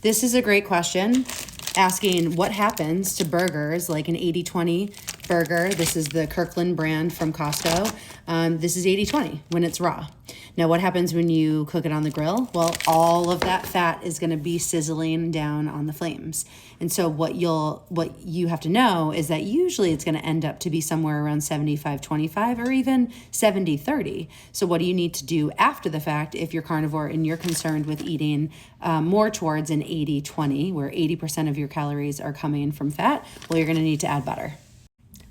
This is a great question, asking what happens to burgers like an 80-20 burger. This is the Kirkland brand from Costco. This is 80-20 when it's raw. Now, what happens when you cook it on the grill? Well, all of that fat is going to be sizzling down on the flames. And so what you have to know is that usually it's going to end up to be somewhere around 75-25 or even 70-30. So what do you need to do after the fact if you're carnivore and you're concerned with eating more towards an 80-20, where 80% of your calories are coming from fat? Well, you're going to need to add butter.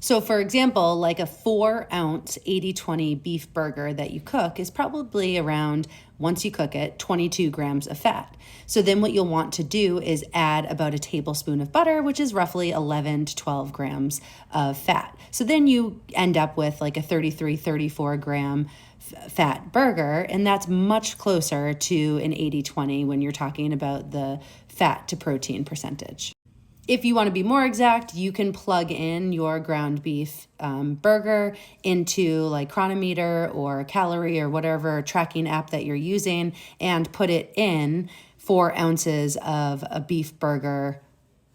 So for example, like a 4-ounce 80-20 beef burger that you cook is probably around, once you cook it, 22 grams of fat. So then what you'll want to do is add about a tablespoon of butter, which is roughly 11 to 12 grams of fat. So then you end up with like a 33-34 gram fat burger, and that's much closer to an 80-20 when you're talking about the fat to protein percentage. If you want to be more exact, you can plug in your ground beef burger into like Cronometer or Calorie or whatever tracking app that you're using and put it in 4 ounces of a beef burger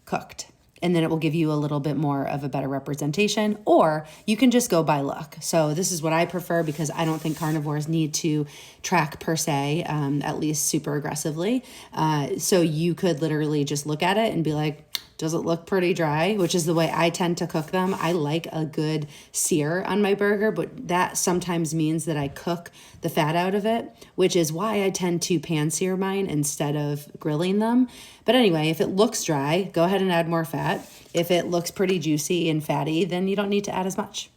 cooked. And then it will give you a little bit more of a better representation, or you can just go by look. So this is what I prefer because I don't think carnivores need to track per se, at least super aggressively. So you could literally just look at it and be like, does it look pretty dry? Which is the way I tend to cook them. I like a good sear on my burger, but that sometimes means that I cook the fat out of it, which is why I tend to pan sear mine instead of grilling them. But anyway, if it looks dry, go ahead and add more fat. If it looks pretty juicy and fatty, then you don't need to add as much.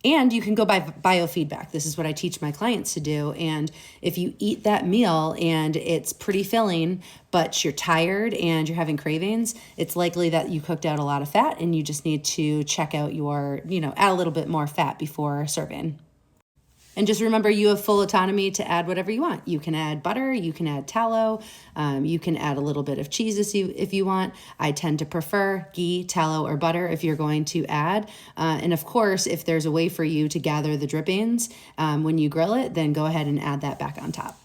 And you can go by biofeedback. This is what I teach my clients to do. And if you eat that meal and it's pretty filling, but you're tired and you're having cravings, it's likely that you cooked out a lot of fat and you just need to check out add a little bit more fat before serving. And just remember, you have full autonomy to add whatever you want. You can add butter, you can add tallow, you can add a little bit of cheese if you want. I tend to prefer ghee, tallow, or butter if you're going to add. And of course, if there's a way for you to gather the drippings when you grill it, then go ahead and add that back on top.